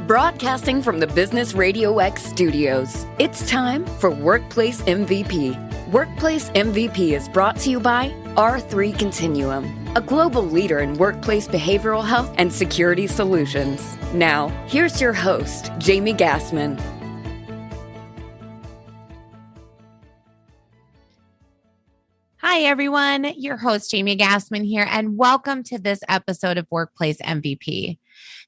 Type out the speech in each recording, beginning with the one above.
Broadcasting from the Business RadioX studios, it's time for Workplace MVP. Workplace MVP is brought to you by R3 Continuum, a global leader in workplace behavioral health and security solutions. Now, here's your host, Jamie Gassman. Hi, everyone. Your host, Jamie Gassman here, and welcome to this episode of Workplace MVP.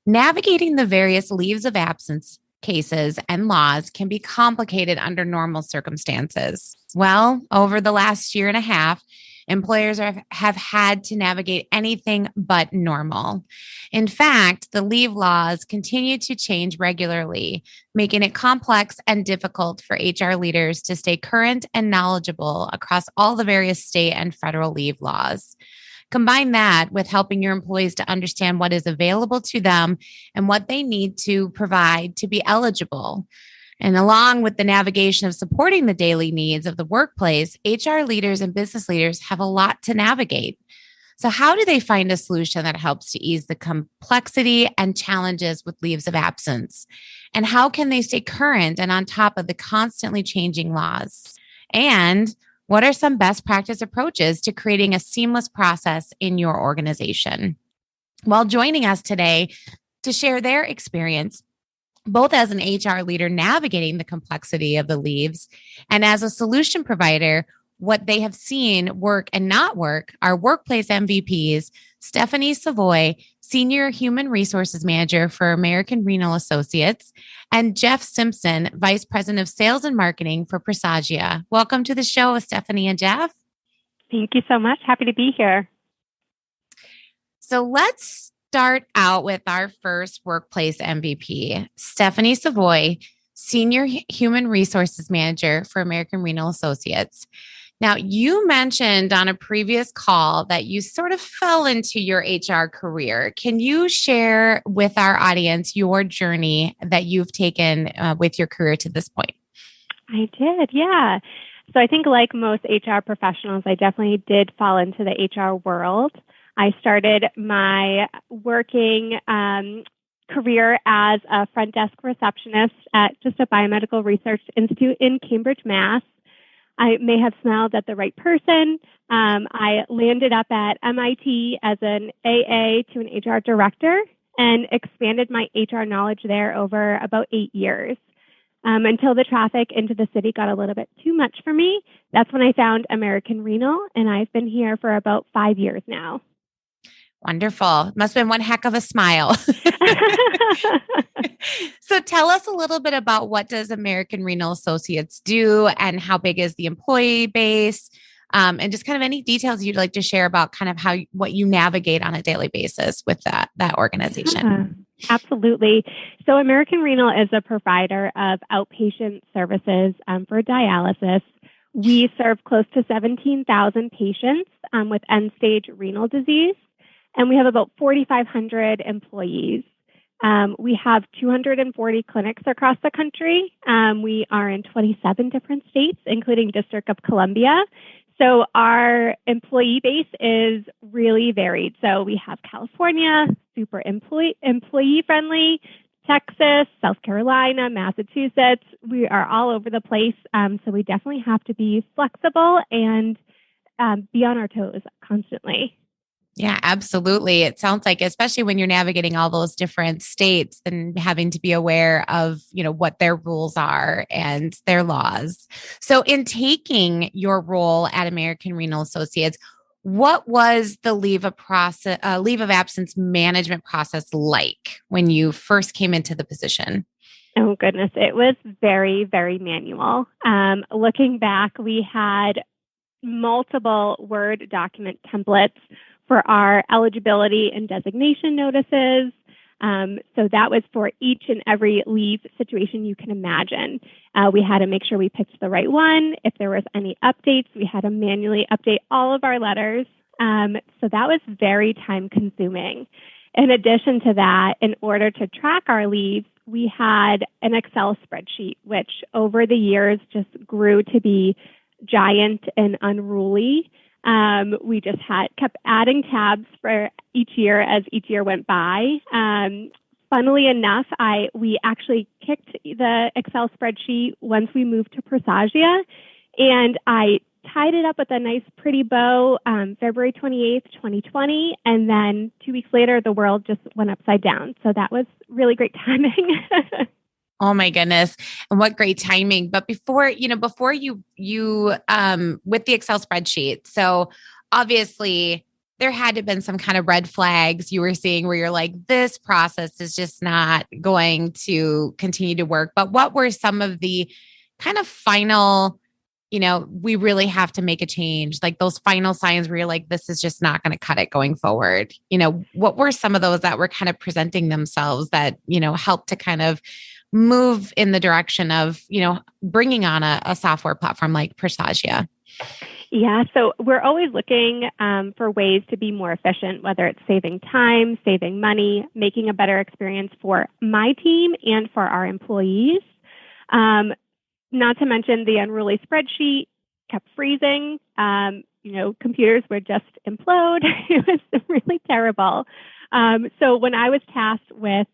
Navigating the various leaves of absence cases and laws can be complicated under normal circumstances. Well, over the last year and a half, employers have had to navigate anything but normal. In fact, the leave laws continue to change regularly, making it complex and difficult for HR leaders to stay current and knowledgeable across all the various state and federal leave laws. Combine that with helping your employees to understand what is available to them and what they need to provide to be eligible. And along with the navigation of supporting the daily needs of the workplace, HR leaders and business leaders have a lot to navigate. So how do they find a solution that helps to ease the complexity and challenges with leaves of absence? And how can they stay current and on top of the constantly changing laws? And what are some best practice approaches to creating a seamless process in your organization? Well, joining us today to share their experience, both as an HR leader navigating the complexity of the leaves and as a solution provider, what they have seen work and not work, are workplace MVPs, Stephanie Savoy, Senior Human Resources Manager for American Renal Associates, and Geoff Simpson, Vice President of Sales and Marketing for Presagia. Welcome to the show, Stephanie and Geoff. Thank you so much. Happy to be here. So let's start out with our first workplace MVP, Stephanie Savoy, Senior Human Resources Manager for American Renal Associates. Now, you mentioned on a previous call that you sort of fell into your HR career. Can you share with our audience your journey that you've taken with your career to this point? I did, yeah. So I think like most HR professionals, I definitely did fall into the HR world. I started my working career as a front desk receptionist at just a biomedical research institute in Cambridge, Mass. I may have smelled at the right person. I landed up at MIT as an AA to an HR director and expanded my HR knowledge there over about 8 years. Until the traffic into the city got a little bit too much for me. That's when I found American Renal, and I've been here for about 5 years now. Wonderful. Must have been one heck of a smile. So tell us a little bit about what does American Renal Associates do and how big is the employee base, and just kind of any details you'd like to share about kind of what you navigate on a daily basis with that organization. Yeah, absolutely. So American Renal is a provider of outpatient services for dialysis. We serve close to 17,000 patients with end-stage renal disease. And we have about 4,500 employees. We have 240 clinics across the country. We are in 27 different states, including District of Columbia. So our employee base is really varied. So we have California, super employee friendly, Texas, South Carolina, Massachusetts. We are all over the place. So we definitely have to be flexible and be on our toes constantly. Yeah, absolutely. It sounds like, especially when you're navigating all those different states and having to be aware of, what their rules are and their laws. So in taking your role at American Renal Associates, what was the leave of absence management process like when you first came into the position? Oh, goodness. It was very, very manual. Looking back, we had multiple Word document templates for our eligibility and designation notices. So that was for each and every leave situation you can imagine. We had to make sure we picked the right one. If there was any updates, we had to manually update all of our letters. So that was very time consuming. In addition to that, in order to track our leaves, we had an Excel spreadsheet, which over the years just grew to be giant and unruly. We just kept adding tabs for each year as each year went by. funnily enough, we actually kicked the Excel spreadsheet once we moved to Presagia, and I tied it up with a nice pretty bow February 28th, 2020. And then 2 weeks later, the world just went upside down. So that was really great timing. Oh my goodness. And what great timing. But before you with the Excel spreadsheet, so obviously there had to have been some kind of red flags you were seeing where you're like, this process is just not going to continue to work. But what were some of the kind of final, we really have to make a change, like those final signs where you're like, this is just not going to cut it going forward? What were some of those that were kind of presenting themselves that, helped to kind of move in the direction of, bringing on a software platform like Presagia? Yeah, so we're always looking for ways to be more efficient, whether it's saving time, saving money, making a better experience for my team and for our employees. Not to mention the unruly spreadsheet kept freezing. Computers would just implode. It was really terrible. So when I was tasked with,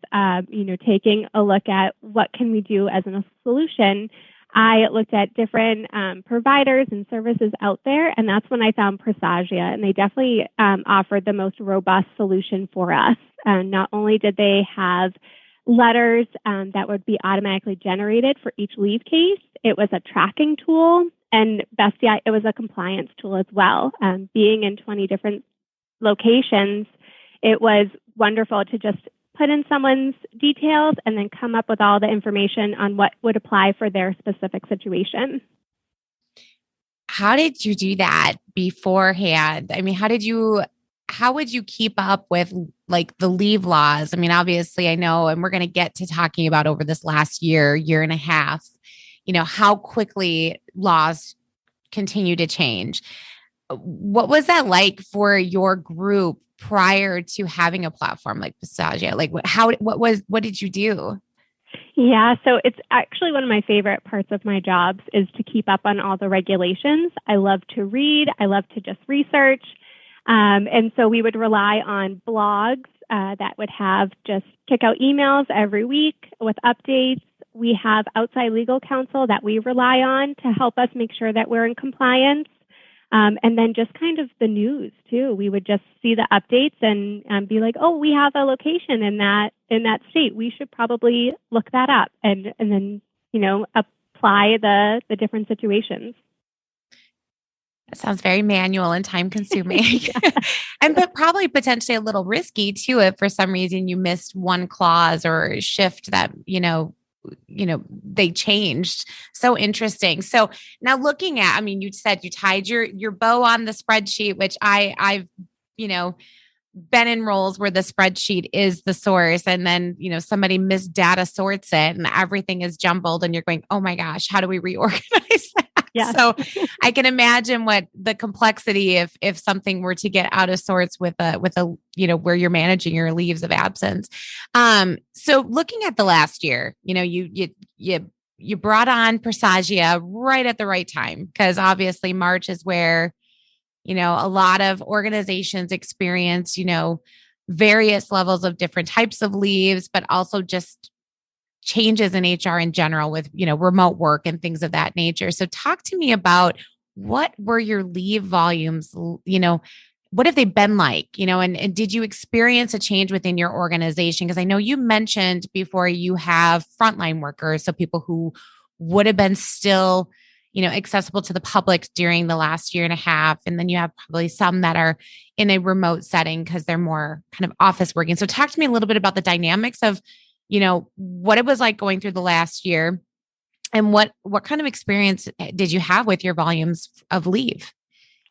taking a look at what can we do as a solution, I looked at different providers and services out there, and that's when I found Presagia, and they definitely offered the most robust solution for us. Not only did they have letters that would be automatically generated for each leave case, it was a tracking tool, and best yet, it was a compliance tool as well. Being in 20 different locations, it was wonderful to just put in someone's details and then come up with all the information on what would apply for their specific situation. How did you do that beforehand? I mean, how would you keep up with like the leave laws? I mean, obviously I know, and we're going to get to talking about over this last year and a half, how quickly laws continue to change. What was that like for your group prior to having a platform like Presagia? Like what did you do? Yeah, so it's actually one of my favorite parts of my jobs is to keep up on all the regulations. I love to read. I love to just research. And so we would rely on blogs that would have just kick out emails every week with updates. We have outside legal counsel that we rely on to help us make sure that we're in compliance. And then just kind of the news too. We would just see the updates and be like, oh, we have a location in that state. We should probably look that up and then, apply the different situations. That sounds very manual and time consuming. But probably potentially a little risky too, if for some reason you missed one clause or shift that, they changed. So interesting. So now looking at, I mean, you said you tied your bow on the spreadsheet, which I've, been in roles where the spreadsheet is the source, and then, somebody misdata sorts it and everything is jumbled and you're going, oh my gosh, how do we reorganize that? Yeah. So I can imagine what the complexity if something were to get out of sorts with a where you're managing your leaves of absence. So looking at the last year, you brought on Presagia right at the right time, because obviously March is where a lot of organizations experience various levels of different types of leaves, but also just changes in HR in general with, remote work and things of that nature. So talk to me about what were your leave volumes, what have they been like, and did you experience a change within your organization? Because I know you mentioned before you have frontline workers, so people who would have been still, accessible to the public during the last year and a half. And then you have probably some that are in a remote setting because they're more kind of office working. So talk to me a little bit about the dynamics of what it was like going through the last year, and what kind of experience did you have with your volumes of leave?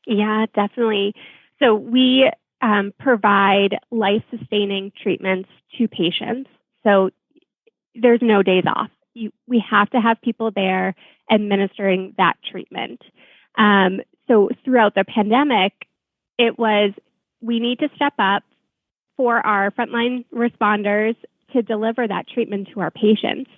Yeah, definitely. So we provide life-sustaining treatments to patients. So there's no days off. We have to have people there administering that treatment. So throughout the pandemic, it was, we need to step up for our frontline responders to deliver that treatment to our patients.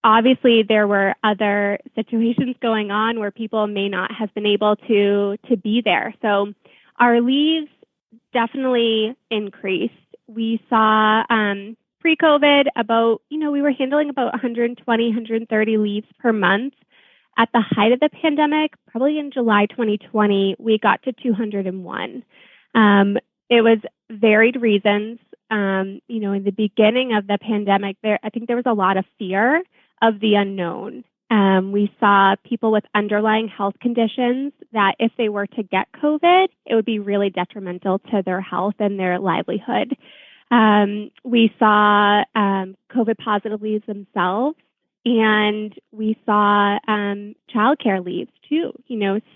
Obviously, there were other situations going on where people may not have been able to be there. So our leaves definitely increased. We saw pre-COVID about, we were handling about 120, 130 leaves per month. At the height of the pandemic, probably in July 2020, we got to 201. It was varied reasons. In the beginning of the pandemic, I think there was a lot of fear of the unknown. We saw people with underlying health conditions that if they were to get COVID, it would be really detrimental to their health and their livelihood. We saw COVID positive leaves themselves, and we saw childcare leaves too.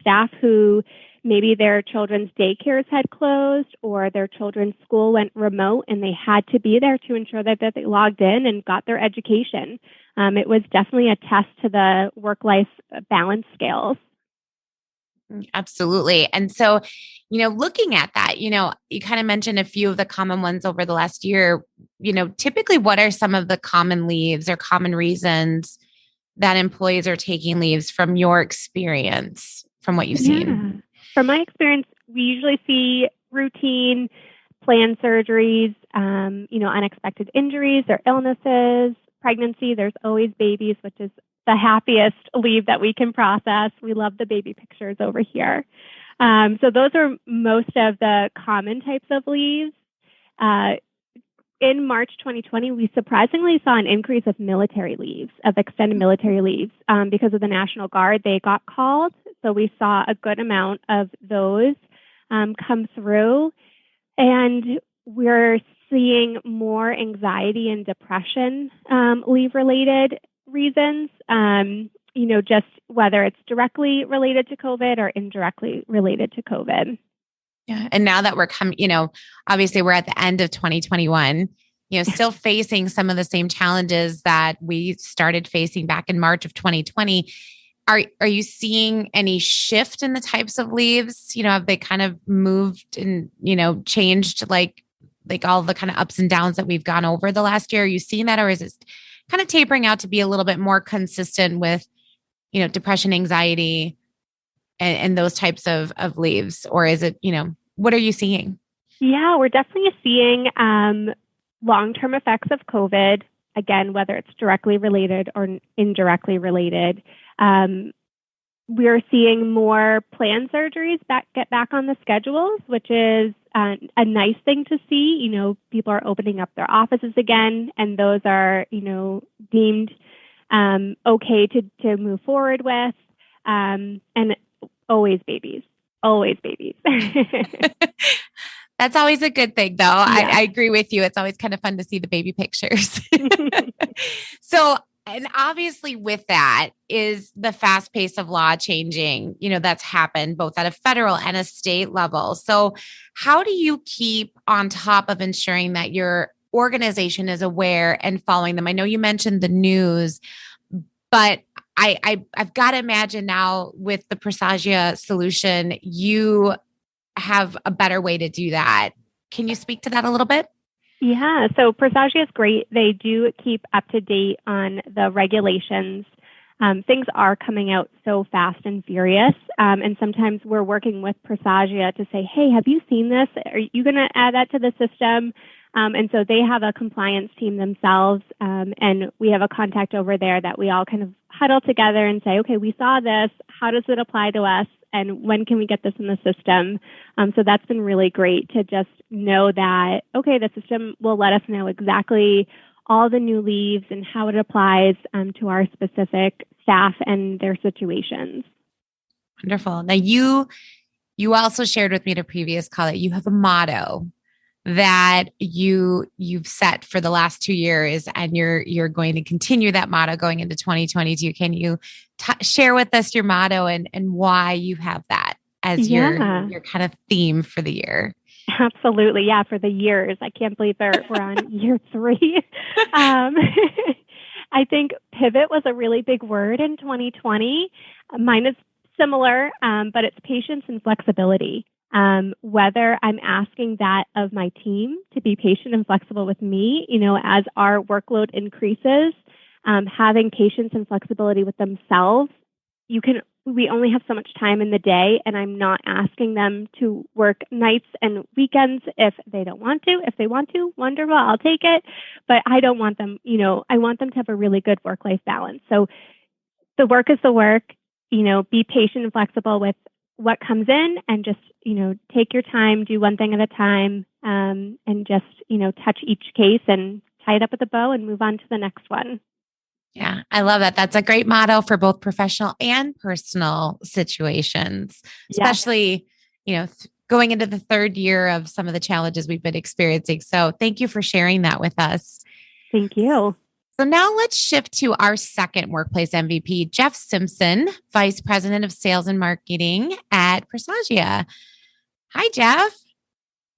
Staff who maybe their children's daycares had closed or their children's school went remote and they had to be there to ensure that they logged in and got their education. It was definitely a test to the work-life balance scales. Absolutely. And so, looking at that, you kind of mentioned a few of the common ones over the last year. Typically, what are some of the common leaves or common reasons that employees are taking leaves from your experience, from what you've seen? From my experience, we usually see routine planned surgeries, unexpected injuries or illnesses, pregnancy. There's always babies, which is the happiest leave that we can process. We love the baby pictures over here. So those are most of the common types of leaves. In March 2020, we surprisingly saw an increase of military leaves, of extended military leaves, because of the National Guard. They got called. So we saw a good amount of those come through. And we're seeing more anxiety and depression leave-related reasons, just whether it's directly related to COVID or indirectly related to COVID. Yeah. And now that we're coming, obviously we're at the end of 2021, still facing some of the same challenges that we started facing back in March of 2020. Are you seeing any shift in the types of leaves? Have they kind of moved and, changed like all the kind of ups and downs that we've gone over the last year? Are you seeing that, or is it kind of tapering out to be a little bit more consistent with, depression, anxiety, and those types of leaves? Or is it, what are you seeing? Yeah, we're definitely seeing long-term effects of COVID, again, whether it's directly related or indirectly related. We're seeing more planned surgeries get back on the schedules, which is a nice thing to see. People are opening up their offices again, and those are, deemed okay to move forward with. And always babies. That's always a good thing, though. Yeah. I agree with you. It's always kind of fun to see the baby pictures. So, and obviously with that is the fast pace of law changing, that's happened both at a federal and a state level. So how do you keep on top of ensuring that your organization is aware and following them? I know you mentioned the news, but I've got to imagine now with the Presagia solution, you have a better way to do that. Can you speak to that a little bit? Yeah, so Presagia is great. They do keep up to date on the regulations. Things are coming out so fast and furious. And sometimes we're working with Presagia to say, hey, have you seen this? Are you going to add that to the system? And so they have a compliance team themselves. And we have a contact over there that we all kind of huddle together and say, okay, we saw this. How does it apply to us? And when can we get this in the system? So that's been really great to just know that, okay, the system will let us know exactly all the new leaves and how it applies to our specific staff and their situations. Wonderful. Now, you also shared with me at a previous call that you have a motto that you've set for the last 2 years, and you're going to continue that motto going into 2022. Can you share with us your motto and why you have that as your kind of theme for the year? Absolutely. Yeah. For the years. I can't believe we're on year 3. I think pivot was a really big word in 2020. Mine is similar, but it's patience and flexibility. Whether I'm asking that of my team to be patient and flexible with me, as our workload increases, having patience and flexibility with themselves, you can we only have so much time in the day, and I'm not asking them to work nights and weekends if they don't want to. If they want to, wonderful, I'll take it. But I don't want them, I want them to have a really good work-life balance. So the work is the work, be patient and flexible with what comes in, and just, take your time, do one thing at a time, and just, touch each case and tie it up with a bow and move on to the next one. Yeah, I love that. That's a great motto for both professional and personal situations, especially, going into the third year of some of the challenges we've been experiencing. So thank you for sharing that with us. Thank you. So now let's shift to our second workplace MVP, Geoff Simpson, Vice President of Sales and Marketing at Presagia. Hi, Geoff.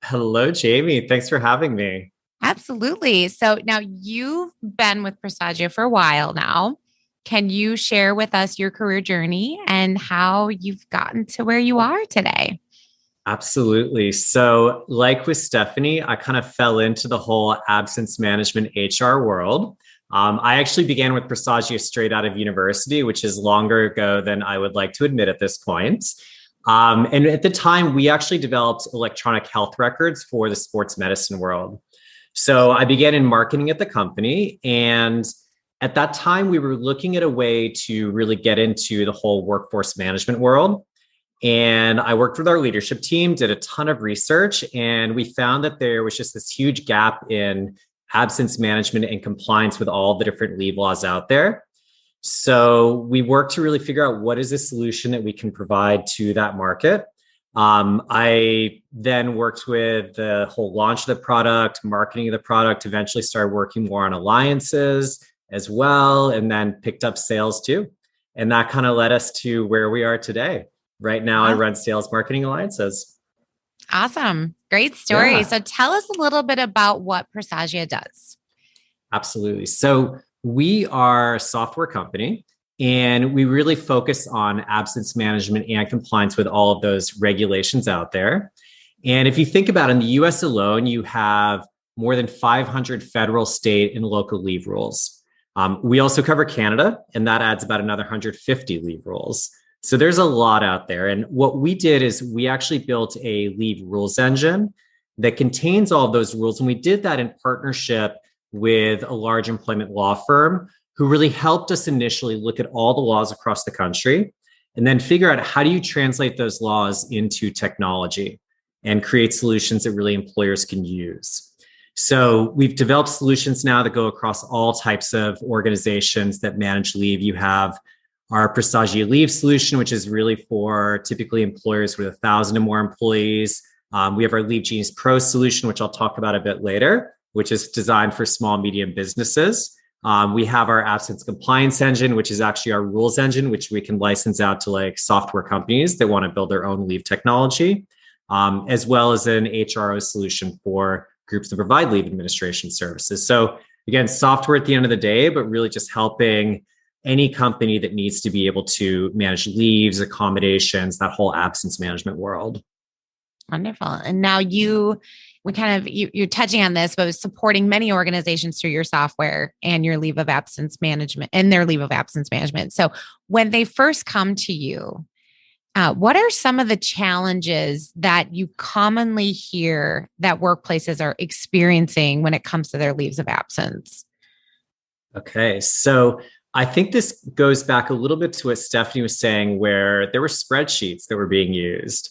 Hello, Jamie. Thanks for having me. Absolutely. So now you've been with Presagia for a while now. Can you share with us your career journey and how you've gotten to where you are today? Absolutely. So like with Stephanie, I kind of fell into the whole absence management HR world. I actually began with Presagia straight out of university, which is longer ago than I would like to admit at this point. And at the time, we actually developed electronic health records for the sports medicine world. So I began in marketing at the company. And at that time, we were looking at a way to really get into the whole workforce management world. And I worked with our leadership team, did a ton of research, and we found that there was just this huge gap in absence management and compliance with all the different leave laws out there. So we worked to really figure out what is the solution that we can provide to that market. I then worked with the whole launch of the product, marketing of the product, eventually started working more on alliances as well, and then picked up sales too. And that kind of led us to where we are today. Right now, I run sales marketing alliances. Awesome. Great story. Yeah. So tell us a little bit about what Presagia does. Absolutely. So we are a software company, and we really focus on absence management and compliance with all of those regulations out there. And if you think about it, in the US alone, you have more than 500 federal, state, and local leave rules. We also cover Canada, and that adds about another 150 leave rules. So there's a lot out there. And what we did is we actually built a leave rules engine that contains all of those rules. And we did that in partnership with a large employment law firm who really helped us initially look at all the laws across the country and then figure out how do you translate those laws into technology and create solutions that really employers can use. So we've developed solutions now that go across all types of organizations that manage leave. You have our Presagia Leave solution, which is really for typically employers with 1,000 or more employees. We have our Leave Genius Pro solution, which I'll talk about a bit later, which is designed for small, medium businesses. We have our absence compliance engine, which is actually our rules engine, which we can license out to like software companies that want to build their own leave technology, as well as an HRO solution for groups that provide leave administration services. So again, software at the end of the day, but really just helping any company that needs to be able to manage leaves, accommodations, that whole absence management world. Wonderful. And now you're touching on this, but supporting many organizations through your software and your leave of absence management and their leave of absence management. So when they first come to you, what are some of the challenges that you commonly hear that workplaces are experiencing when it comes to their leaves of absence? Okay, so I think this goes back a little bit to what Stephanie was saying, where there were spreadsheets that were being used.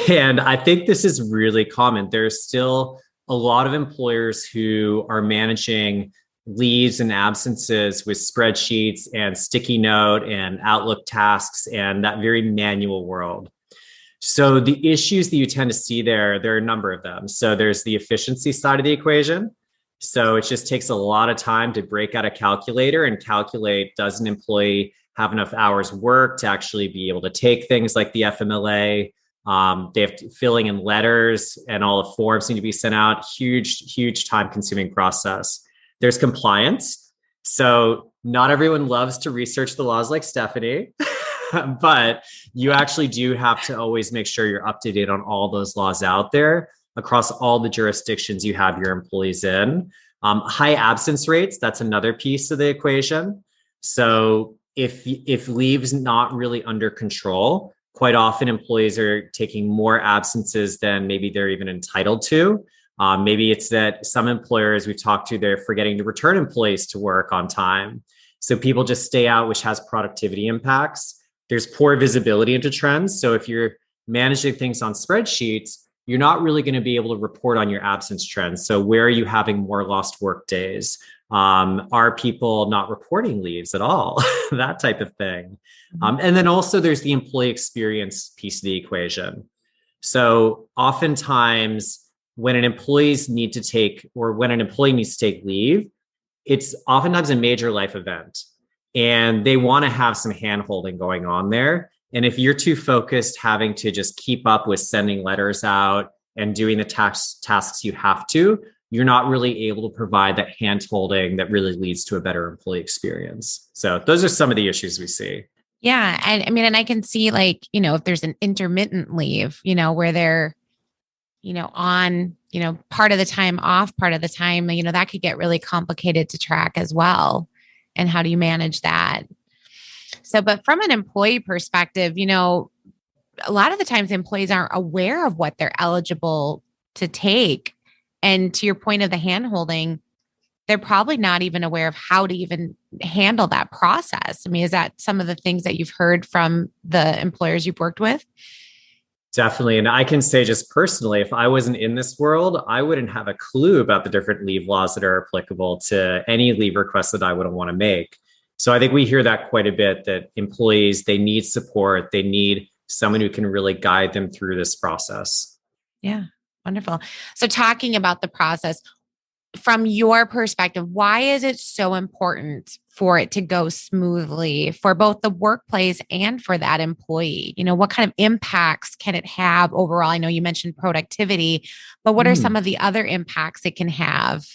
And I think this is really common. There's still a lot of employers who are managing leaves and absences with spreadsheets and sticky note and Outlook tasks and that very manual world. So the issues that you tend to see there are a number of them. So there's the efficiency side of the equation. So it just takes a lot of time to break out a calculator and calculate, does an employee have enough hours worked to actually be able to take things like the FMLA? They have to filling in letters and all the forms need to be sent out. Huge time consuming process. There's compliance. So not everyone loves to research the laws like Stephanie, but you actually do have to always make sure you're up to date on all those laws out there across all the jurisdictions you have your employees in. High absence rates, that's another piece of the equation. So if leave's not really under control, quite often employees are taking more absences than maybe they're even entitled to. Maybe it's that some employers we've talked to, they're forgetting to return employees to work on time. So people just stay out, which has productivity impacts. There's poor visibility into trends. So if you're managing things on spreadsheets, you're not really going to be able to report on your absence trends. So where are you having more lost work days? Are people not reporting leaves at all? That type of thing. And then also there's the employee experience piece of the equation. So oftentimes when an employee needs to take leave, it's oftentimes a major life event and they want to have some hand-holding going on there. And if you're too focused having to just keep up with sending letters out and doing the tasks you have to, you're not really able to provide that hand-holding that really leads to a better employee experience. So those are some of the issues we see. Yeah. And I mean, and I can see like, if there's an intermittent leave, where they're, on, part of the time off, part of the time, that could get really complicated to track as well. And how do you manage that? So, but from an employee perspective, a lot of the times employees aren't aware of what they're eligible to take. And to your point of the hand-holding, they're probably not even aware of how to even handle that process. I mean, is that some of the things that you've heard from the employers you've worked with? Definitely. And I can say just personally, if I wasn't in this world, I wouldn't have a clue about the different leave laws that are applicable to any leave request that I would want to make. So I think we hear that quite a bit, that employees, they need support. They need someone who can really guide them through this process. Yeah, wonderful. So talking about the process, from your perspective, why is it so important for it to go smoothly for both the workplace and for that employee? What kind of impacts can it have overall? I know you mentioned productivity, but what are some of the other impacts it can have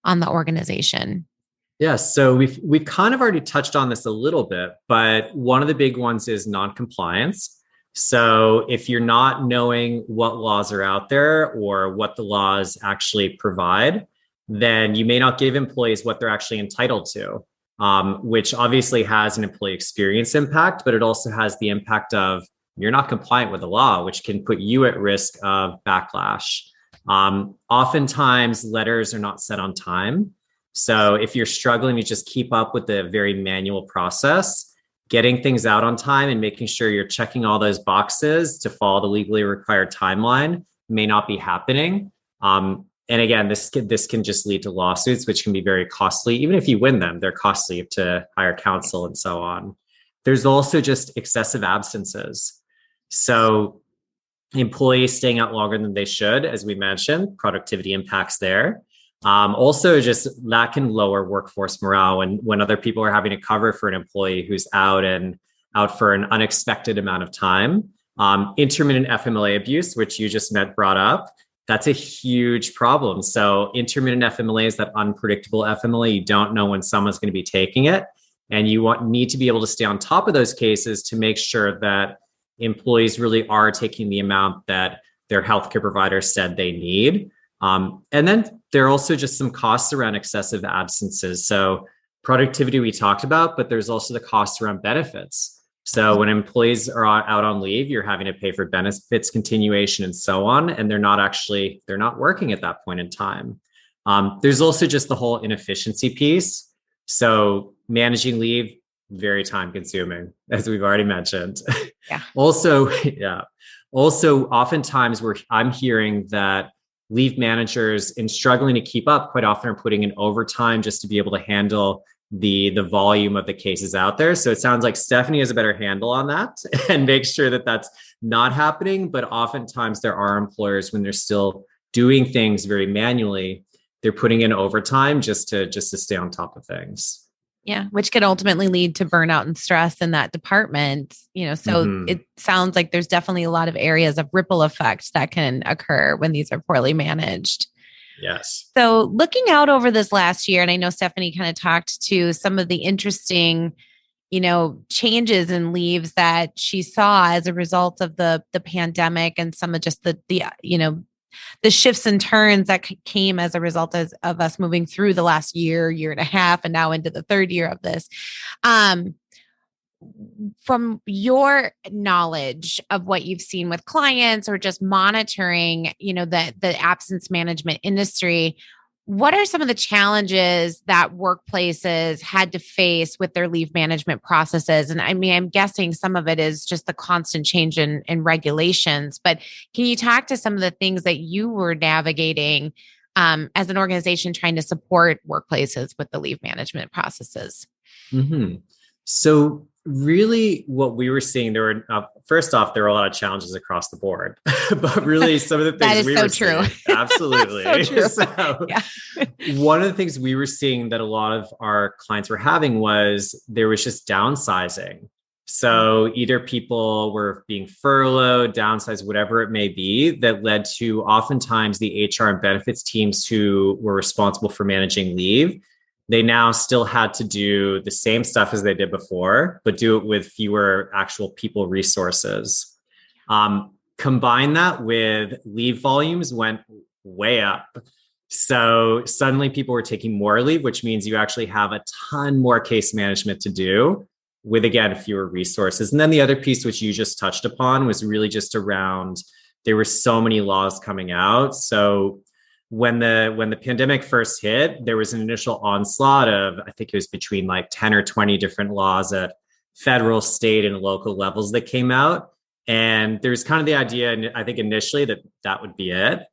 on the organization? Yes. So we've kind of already touched on this a little bit, but one of the big ones is non-compliance. So if you're not knowing what laws are out there or what the laws actually provide, then you may not give employees what they're actually entitled to, which obviously has an employee experience impact, but it also has the impact of you're not compliant with the law, which can put you at risk of backlash. Oftentimes, letters are not sent on time. So if you're struggling to just keep up with the very manual process, getting things out on time and making sure you're checking all those boxes to follow the legally required timeline may not be happening. And again, this can just lead to lawsuits, which can be very costly. Even if you win them, they're costly to hire counsel and so on. There's also just excessive absences. So employees staying out longer than they should, as we mentioned, productivity impacts there. Also, just that can lower workforce morale when other people are having to cover for an employee who's out for an unexpected amount of time. Intermittent FMLA abuse, which you just brought up, that's a huge problem. So intermittent FMLA is that unpredictable FMLA. You don't know when someone's going to be taking it. And you need to be able to stay on top of those cases to make sure that employees really are taking the amount that their healthcare provider said they need. And then there are also just some costs around excessive absences. So productivity we talked about, but there's also the costs around benefits. So when employees are out on leave, you're having to pay for benefits continuation and so on, and they're not working at that point in time. There's also just the whole inefficiency piece. So managing leave, very time consuming, as we've already mentioned. Yeah. Also, oftentimes I'm hearing that leave managers, in struggling to keep up, quite often are putting in overtime just to be able to handle the volume of the cases out there. So it sounds like Stephanie has a better handle on that and makes sure that that's not happening. But oftentimes there are employers, when they're still doing things very manually, they're putting in overtime just to stay on top of things. Yeah, which could ultimately lead to burnout and stress in that department. So it sounds like there's definitely a lot of areas of ripple effects that can occur when these are poorly managed. Yes. So looking out over this last year, and I know Stephanie kind of talked to some of the interesting, changes in leaves that she saw as a result of the pandemic and some of just the shifts and turns that came as a result of us moving through the last year and a half, and now into the third year of this. from your knowledge of what you've seen with clients or just monitoring, the absence management industry, what are some of the challenges that workplaces had to face with their leave management processes? And I mean, I'm guessing some of it is just the constant change in regulations, but can you talk to some of the things that you were navigating as an organization trying to support workplaces with the leave management processes? Mm-hmm. So really what we were seeing, there were, first off, there were a lot of challenges across the board, but really some of the things we were seeing, absolutely. So yeah. One of the things we were seeing that a lot of our clients were having was there was just downsizing. So either people were being furloughed, downsized, whatever it may be, that led to oftentimes the HR and benefits teams who were responsible for managing leave. They now still had to do the same stuff as they did before, but do it with fewer actual people resources. Combine that with leave volumes went way up. So suddenly people were taking more leave, which means you actually have a ton more case management to do with, again, fewer resources. And then the other piece, which you just touched upon, was really just around, there were so many laws coming out. So when the pandemic first hit, there was an initial onslaught of, I think it was between like 10 or 20 different laws at federal, state, and local levels that came out. And there's kind of the idea, I think initially that would be it.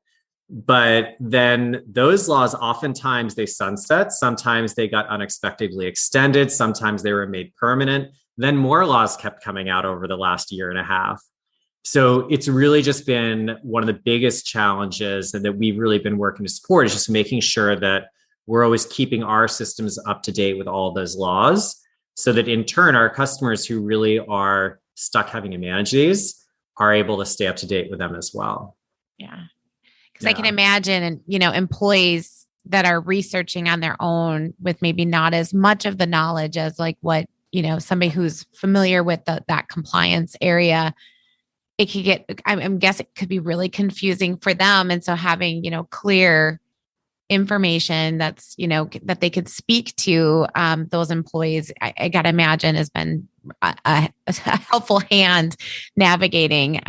But then those laws, oftentimes they sunset. Sometimes they got unexpectedly extended. Sometimes they were made permanent. Then more laws kept coming out over the last year and a half. So it's really just been one of the biggest challenges that we've really been working to support, is just making sure that we're always keeping our systems up to date with all of those laws, so that in turn, our customers who really are stuck having to manage these are able to stay up to date with them as well. Yeah. Because I can imagine, employees that are researching on their own with maybe not as much of the knowledge as like what, somebody who's familiar with that compliance area, it could get, I'm guessing it could be really confusing for them. And so having, clear information that's, that they could speak to those employees, I got to imagine has been a helpful hand navigating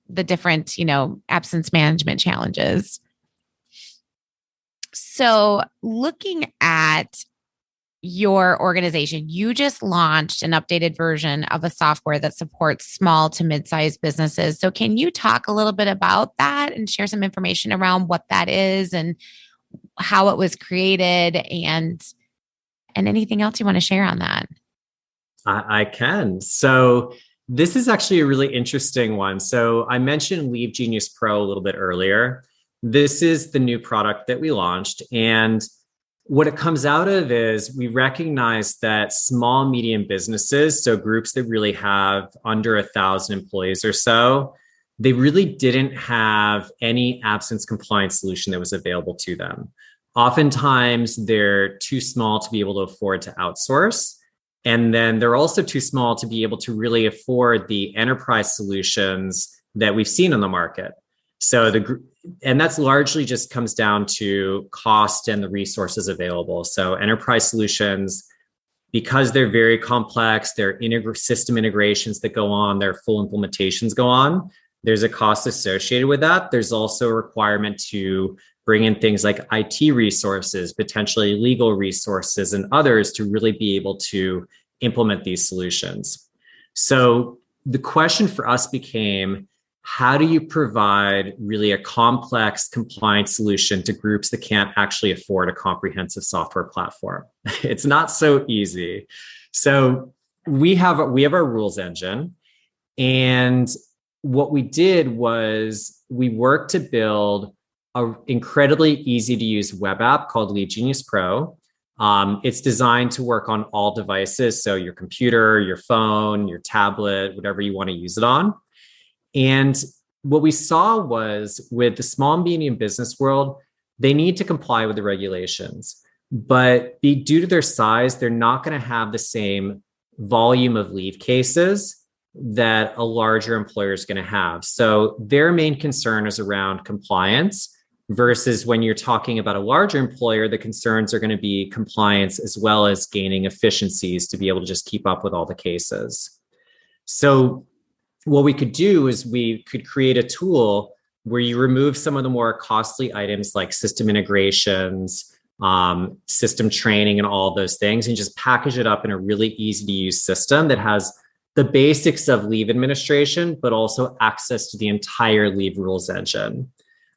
the different, absence management challenges. So looking at your organization, you just launched an updated version of a software that supports small to mid-sized businesses. So can you talk a little bit about that and share some information around what that is and how it was created and anything else you want to share on that? I can. So this is actually a really interesting one. So I mentioned Leave Genius Pro a little bit earlier. This is the new product that we launched. And what it comes out of is we recognize that small, medium businesses, so groups that really have under 1,000 employees or so, they really didn't have any absence compliance solution that was available to them. Oftentimes, they're too small to be able to afford to outsource. And then they're also too small to be able to really afford the enterprise solutions that we've seen on the market. So and that's largely just comes down to cost and the resources available. So enterprise solutions, because they're very complex, there are system integrations that go on, their full implementations go on. There's a cost associated with that. There's also a requirement to bring in things like IT resources, potentially legal resources, and others to really be able to implement these solutions. So the question for us became, how do you provide really a complex compliance solution to groups that can't actually afford a comprehensive software platform? It's not so easy. So we have our rules engine. And what we did was we worked to build an incredibly easy to use web app called Leave Genius Pro. It's designed to work on all devices. So your computer, your phone, your tablet, whatever you want to use it on. And what we saw was with the small and medium business world, they need to comply with the regulations, but due to their size, they're not going to have the same volume of leave cases that a larger employer is going to have. So their main concern is around compliance versus when you're talking about a larger employer, the concerns are going to be compliance as well as gaining efficiencies to be able to just keep up with all the cases. So what we could do is we could create a tool where you remove some of the more costly items like system integrations, system training, and all of those things, and just package it up in a really easy to use system that has the basics of leave administration, but also access to the entire leave rules engine.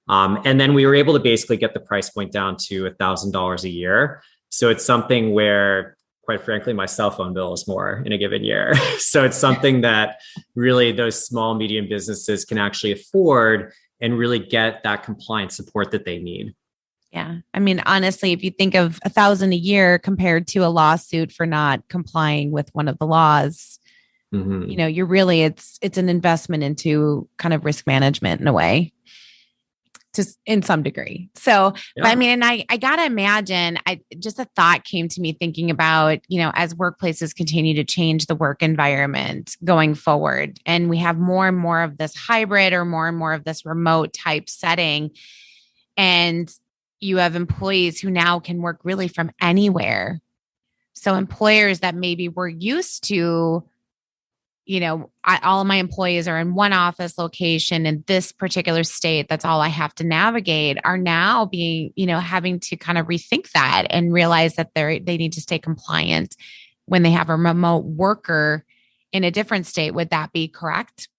And then we were able to basically get the price point down to $1,000 a year. So it's something where, quite frankly, my cell phone bill is more in a given year. So it's something that really those small, medium businesses can actually afford and really get that compliance support that they need. Yeah. I mean, honestly, if you think of $1,000 a year compared to a lawsuit for not complying with one of the laws, you're really, it's an investment into kind of risk management in a way, just in some degree. So, yeah. But I mean, and I got to imagine, just a thought came to me thinking about, as workplaces continue to change the work environment going forward, and we have more and more of this hybrid or more and more of this remote type setting, and you have employees who now can work really from anywhere. So employers that maybe were used to, all of my employees are in one office location in this particular state, that's all I have to navigate, are now being, having to kind of rethink that and realize that they need to stay compliant when they have a remote worker in a different state. Would that be correct?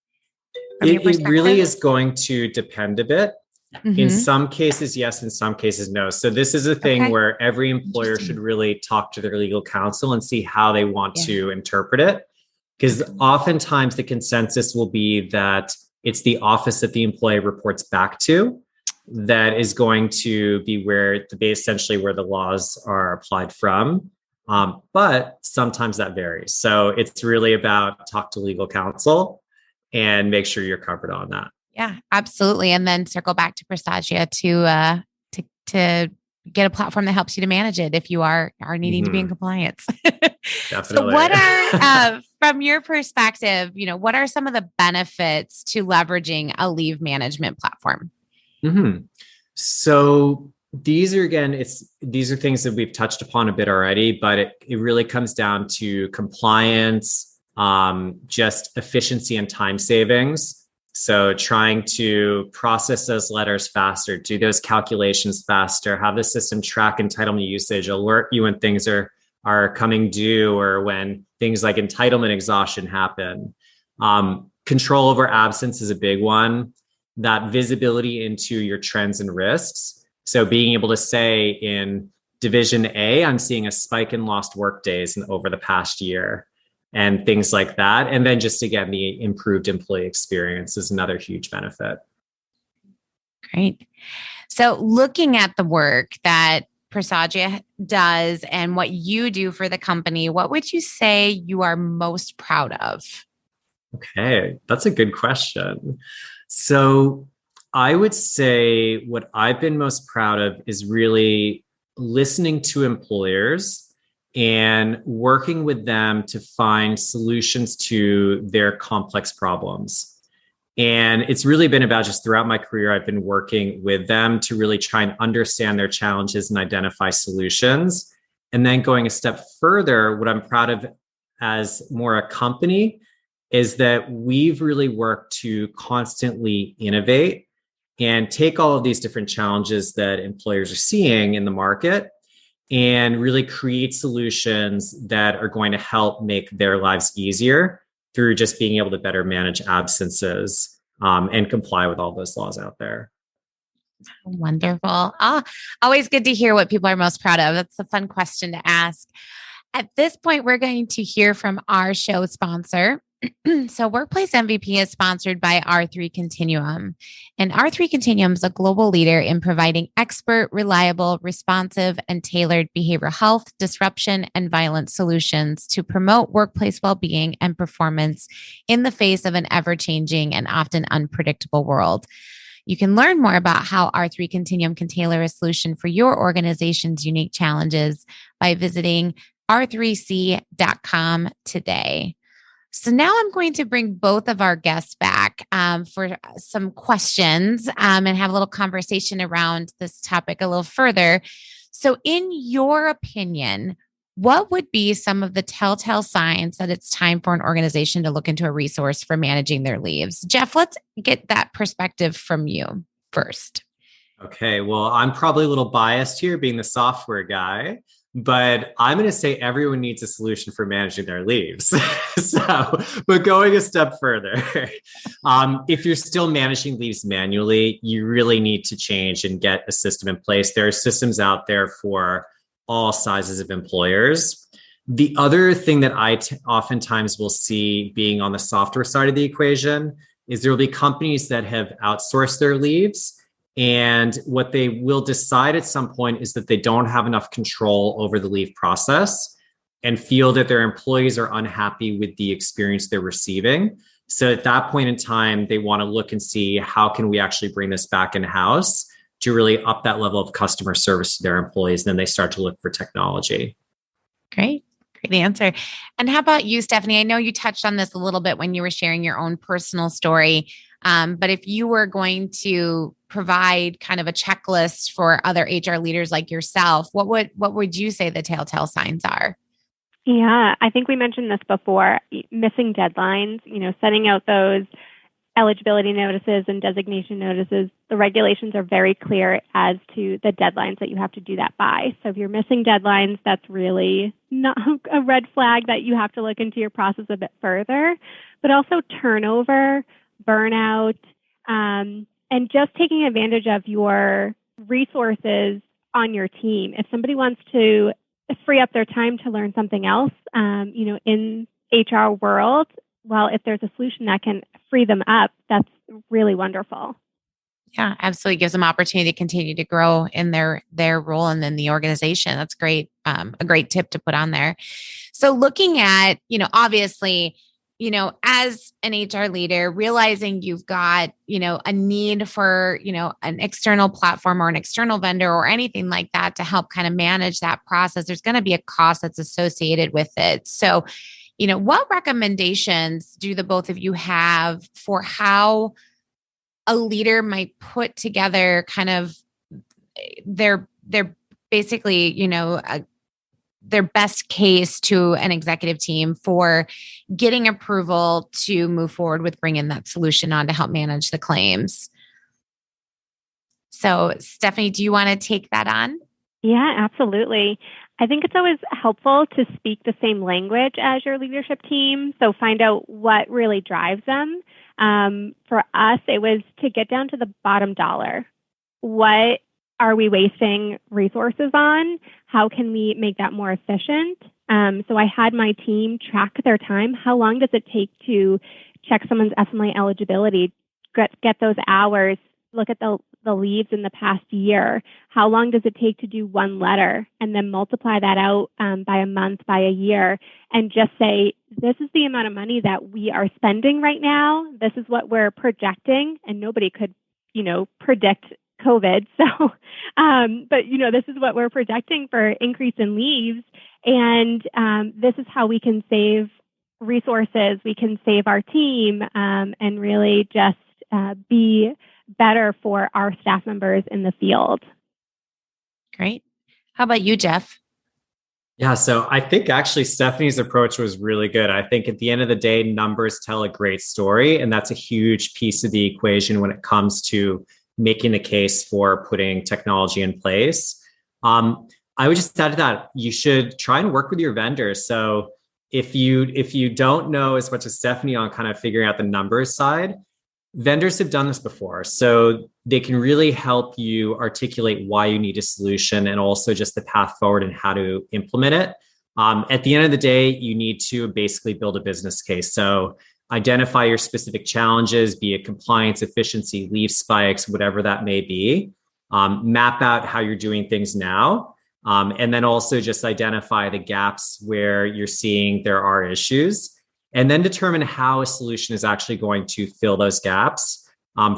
It really is going to depend a bit. In some cases, yes. In some cases, no. So this is a thing where every employer should really talk to their legal counsel and see how they want to interpret it. Because oftentimes the consensus will be that it's the office that the employee reports back to that is going to be essentially where the laws are applied from. But sometimes that varies. So it's really about talk to legal counsel and make sure you're covered on that. Yeah, absolutely. And then circle back to Presagia to get a platform that helps you to manage it if you are needing to be in compliance. Definitely. So what are, from your perspective, what are some of the benefits to leveraging a leave management platform? So these are things that we've touched upon a bit already, but it really comes down to compliance, just efficiency and time savings. So trying to process those letters faster, do those calculations faster, have the system track entitlement usage, alert you when things are coming due or when things like entitlement exhaustion happen. Control over absence is a big one. That visibility into your trends and risks. So being able to say in Division A, I'm seeing a spike in lost work days over the past year. And things like that. And then just, again, the improved employee experience is another huge benefit. Great. So looking at the work that Presagia does and what you do for the company, what would you say you are most proud of? Okay, that's a good question. So I would say what I've been most proud of is really listening to employers and working with them to find solutions to their complex problems. And it's really been about just throughout my career, I've been working with them to really try and understand their challenges and identify solutions. And then going a step further, what I'm proud of as more a company is that we've really worked to constantly innovate and take all of these different challenges that employers are seeing in the market and really create solutions that are going to help make their lives easier through just being able to better manage absences and comply with all those laws out there. Wonderful. Always good to hear what people are most proud of. That's a fun question to ask. At this point, we're going to hear from our show sponsor. So Workplace MVP is sponsored by R3 Continuum. And R3 Continuum is a global leader in providing expert, reliable, responsive, and tailored behavioral health, disruption, and violence solutions to promote workplace well-being and performance in the face of an ever-changing and often unpredictable world. You can learn more about how R3 Continuum can tailor a solution for your organization's unique challenges by visiting r3c.com today. So now I'm going to bring both of our guests back back for some questions and have a little conversation around this topic a little further. So in your opinion, what would be some of the telltale signs that it's time for an organization to look into a resource for managing their leaves? Geoff, let's get that perspective from you first. Okay, well, I'm probably a little biased here being the software guy, but I'm going to say everyone needs a solution for managing their leaves. But going a step further, if you're still managing leaves manually, you really need to change and get a system in place. There are systems out there for all sizes of employers. The other thing that I oftentimes will see being on the software side of the equation is there will be companies that have outsourced their leaves. And what they will decide at some point is that they don't have enough control over the leave process and feel that their employees are unhappy with the experience they're receiving. So at that point in time, they want to look and see how can we actually bring this back in-house to really up that level of customer service to their employees. Then they start to look for technology. Great answer. And how about you, Stephanie? I know you touched on this a little bit when you were sharing your own personal story. But if you were going to provide kind of a checklist for other HR leaders like yourself, what would you say the telltale signs are? Yeah, I think we mentioned this before, missing deadlines, setting out those eligibility notices and designation notices. The regulations are very clear as to the deadlines that you have to do that by. So if you're missing deadlines, that's really not a red flag that you have to look into your process a bit further, but also turnover, burnout, and just taking advantage of your resources on your team. If somebody wants to free up their time to learn something else, in HR world, well, if there's a solution that can free them up, that's really wonderful. Yeah, absolutely. Gives them opportunity to continue to grow in their role and in the organization. That's great. A great tip to put on there. So looking at, obviously, as an HR leader, realizing you've got, a need for, an external platform or an external vendor or anything like that to help kind of manage that process, there's going to be a cost that's associated with it. So, what recommendations do the both of you have for how a leader might put together kind of their basically, their best case to an executive team for getting approval to move forward with bringing that solution on to help manage the claims? So, Stephanie, do you want to take that on? Yeah, absolutely. I think it's always helpful to speak the same language as your leadership team. So find out what really drives them. For us, it was to get down to the bottom dollar. What are we wasting resources on? How can we make that more efficient? So I had my team track their time. How long does it take to check someone's FMLA eligibility, get those hours, look at the leaves in the past year? How long does it take to do one letter? And then multiply that out by a month, by a year, and just say, this is the amount of money that we are spending right now. This is what we're projecting. And nobody could, predict COVID. So, but this is what we're projecting for increase in leaves. And this is how we can save resources. We can save our team and really just be better for our staff members in the field. Great. How about you, Geoff? Yeah, so I think actually Stephanie's approach was really good. I think at the end of the day, numbers tell a great story, and that's a huge piece of the equation when it comes to making the case for putting technology in place. I would just add to that, you should try and work with your vendors. So if you don't know as much as Stephanie on kind of figuring out the numbers side, vendors have done this before. So they can really help you articulate why you need a solution and also just the path forward and how to implement it. At the end of the day, you need to basically build a business case. So identify your specific challenges, be it compliance, efficiency, leave spikes, whatever that may be. Map out how you're doing things now. And then also just identify the gaps where you're seeing there are issues. And then determine how a solution is actually going to fill those gaps.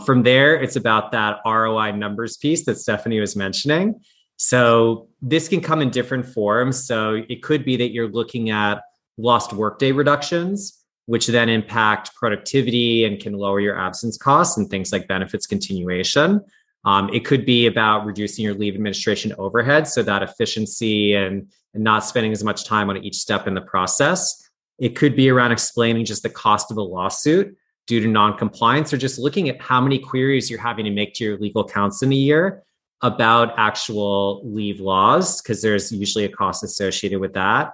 From there, it's about that ROI numbers piece that Stephanie was mentioning. So this can come in different forms. So it could be that you're looking at lost workday reductions, which then impact productivity and can lower your absence costs and things like benefits continuation. It could be about reducing your leave administration overhead, so that efficiency and not spending as much time on each step in the process. It could be around explaining just the cost of a lawsuit due to non-compliance, or just looking at how many queries you're having to make to your legal counsel in a year about actual leave laws, because there's usually a cost associated with that.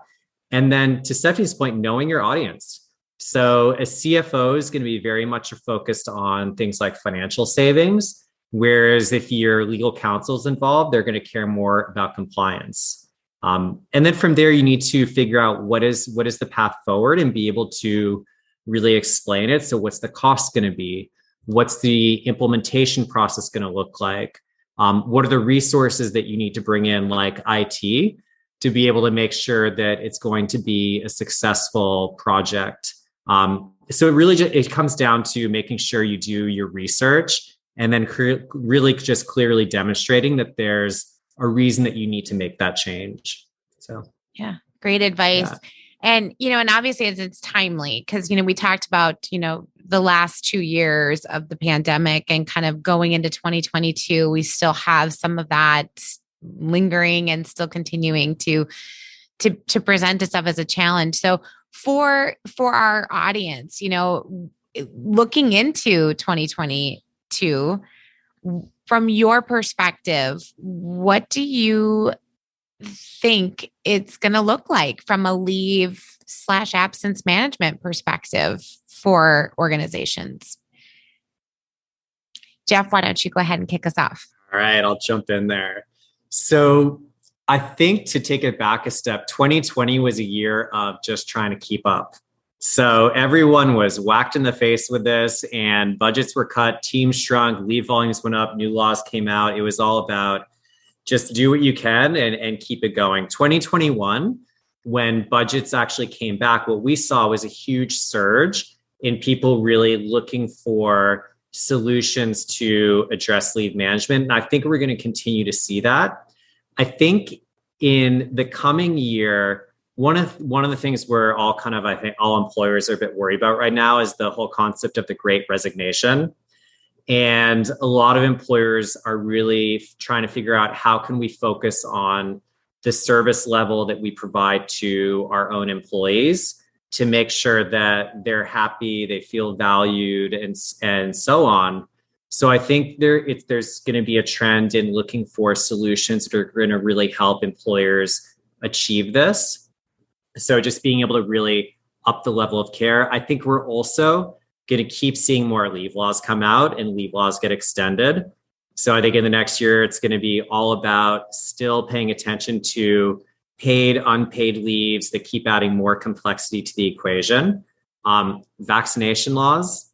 And then to Stephanie's point, knowing your audience. So a CFO is going to be very much focused on things like financial savings, whereas if your legal counsel is involved, they're going to care more about compliance. And then from there, you need to figure out what is the path forward and be able to really explain it. So what's the cost going to be? What's the implementation process going to look like? What are the resources that you need to bring in, like IT, to be able to make sure that it's going to be a successful project? So it really it comes down to making sure you do your research and then really just clearly demonstrating that there's a reason that you need to make that change. So, yeah, great advice. Yeah. And, and obviously it's timely because, we talked about, the last 2 years of the pandemic and kind of going into 2022, we still have some of that lingering and still continuing to present itself as a challenge. So for our audience, looking into 2022, from your perspective, what do you think it's going to look like from a leave/absence management perspective for organizations? Geoff, why don't you go ahead and kick us off? All right, I'll jump in there. So I think to take it back a step, 2020 was a year of just trying to keep up. So everyone was whacked in the face with this, and budgets were cut, teams shrunk, leave volumes went up, new laws came out. It was all about just do what you can and keep it going. 2021, when budgets actually came back, what we saw was a huge surge in people really looking for solutions to address leave management. And I think we're going to continue to see that. I think in the coming year, one of the things we're all I think all employers are a bit worried about right now is the whole concept of the Great Resignation. And a lot of employers are really trying to figure out how can we focus on the service level that we provide to our own employees to make sure that they're happy, they feel valued, and so on. So I think there's going to be a trend in looking for solutions that are going to really help employers achieve this. So just being able to really up the level of care. I think we're also going to keep seeing more leave laws come out and leave laws get extended. So I think in the next year, it's going to be all about still paying attention to paid, unpaid leaves that keep adding more complexity to the equation. Vaccination laws,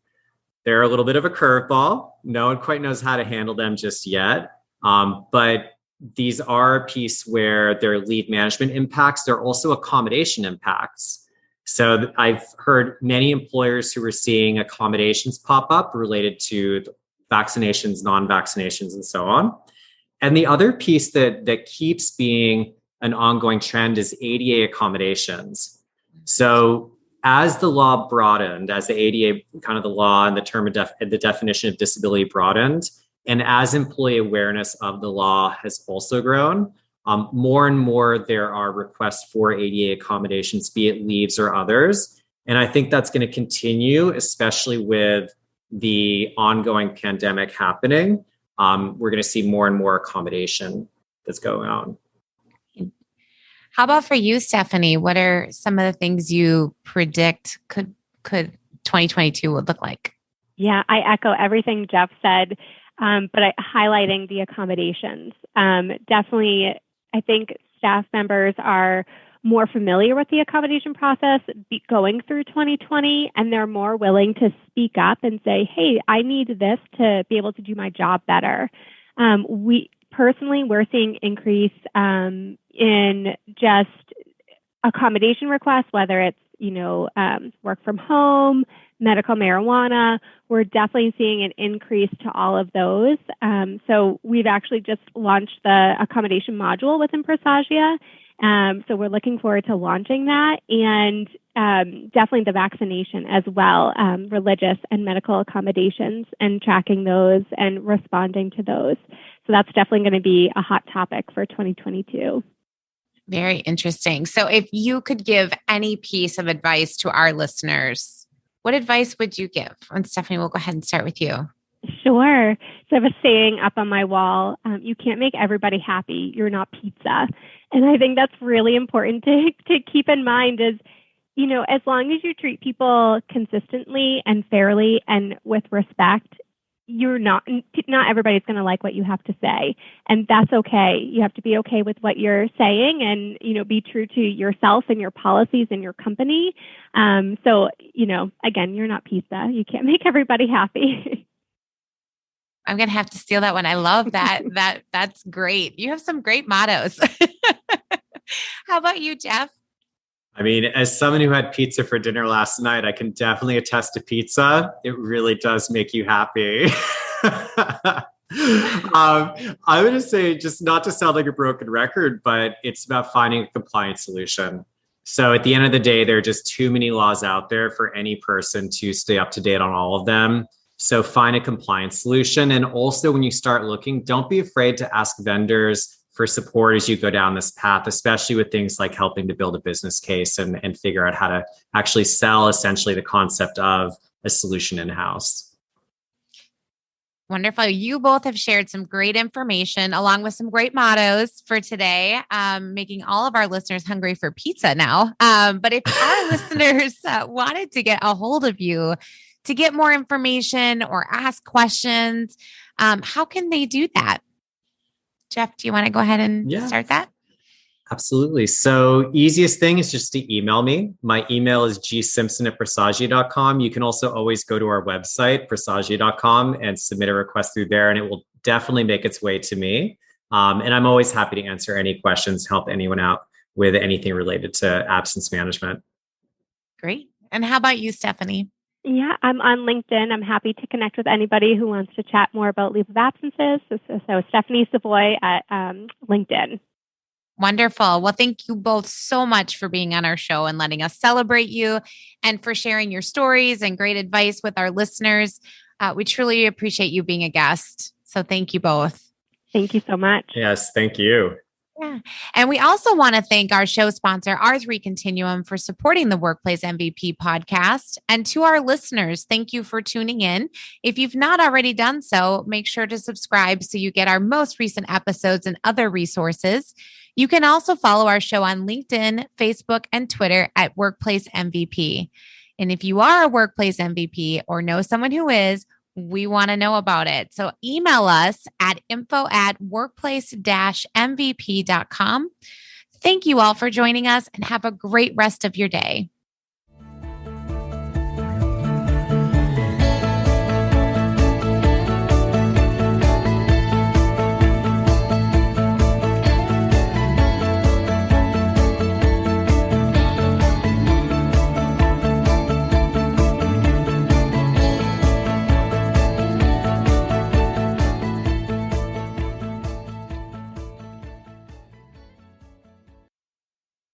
they're a little bit of a curveball. No one quite knows how to handle them just yet. But these are a piece where there are leave management impacts. There are also accommodation impacts. So I've heard many employers who are seeing accommodations pop up related to vaccinations, non-vaccinations, and so on. And the other piece that keeps being an ongoing trend is ADA accommodations. So as the law broadened, as the ADA, kind of the law and the term of the definition of disability broadened, and as employee awareness of the law has also grown, more and more there are requests for ADA accommodations, be it leaves or others. And I think that's going to continue, especially with the ongoing pandemic happening. We're going to see more and more accommodation that's going on. How about for you, Stephanie? What are some of the things you predict could 2022 would look like? Yeah, I echo everything Geoff said, but highlighting the accommodations. Definitely, I think staff members are more familiar with the accommodation process going through 2020, and they're more willing to speak up and say, hey, I need this to be able to do my job better. We're seeing increase in just accommodation requests, whether it's, work from home, medical marijuana. We're definitely seeing an increase to all of those. So we've actually just launched the accommodation module within Presagia, So we're looking forward to launching that, and definitely the vaccination as well, religious and medical accommodations, and tracking those and responding to those. So that's definitely going to be a hot topic for 2022. Very interesting. So if you could give any piece of advice to our listeners, what advice would you give? And Stephanie, we'll go ahead and start with you. Sure. So I have a saying up on my wall, you can't make everybody happy. You're not pizza. And I think that's really important to keep in mind is, as long as you treat people consistently and fairly and with respect, not everybody's going to like what you have to say. And that's okay. You have to be okay with what you're saying and, be true to yourself and your policies and your company. So, again, you're not pizza. You can't make everybody happy. I'm going to have to steal that one. I love that. That's great. You have some great mottos. How about you, Geoff? I mean, as someone who had pizza for dinner last night, I can definitely attest to pizza. It really does make you happy. I would just say, just not to sound like a broken record, but it's about finding a compliance solution. So at the end of the day, there are just too many laws out there for any person to stay up to date on all of them. So find a compliance solution. And also when you start looking, don't be afraid to ask vendors for support as you go down this path, especially with things like helping to build a business case and figure out how to actually sell essentially the concept of a solution in-house. Wonderful. You both have shared some great information along with some great mottos for today, making all of our listeners hungry for pizza now. But if our listeners wanted to get a hold of you to get more information or ask questions, how can they do that? Geoff, do you want to go ahead and start that? Absolutely. So easiest thing is just to email me. My email is gsimpson@presagia.com. You can also always go to our website, presagia.com, and submit a request through there, and it will definitely make its way to me. And I'm always happy to answer any questions, help anyone out with anything related to absence management. Great. And how about you, Stephanie? Yeah, I'm on LinkedIn. I'm happy to connect with anybody who wants to chat more about leave of absences. So Stephanie Savoy at LinkedIn. Wonderful. Well, thank you both so much for being on our show and letting us celebrate you and for sharing your stories and great advice with our listeners. We truly appreciate you being a guest. So thank you both. Thank you so much. Yes, thank you. Yeah. And we also want to thank our show sponsor, R3 Continuum, for supporting the Workplace MVP podcast. And to our listeners, thank you for tuning in. If you've not already done so, make sure to subscribe so you get our most recent episodes and other resources. You can also follow our show on LinkedIn, Facebook, and Twitter at Workplace MVP. And if you are a Workplace MVP or know someone who is, we want to know about it. So email us at info@workplace-mvp.com. Thank you all for joining us and have a great rest of your day.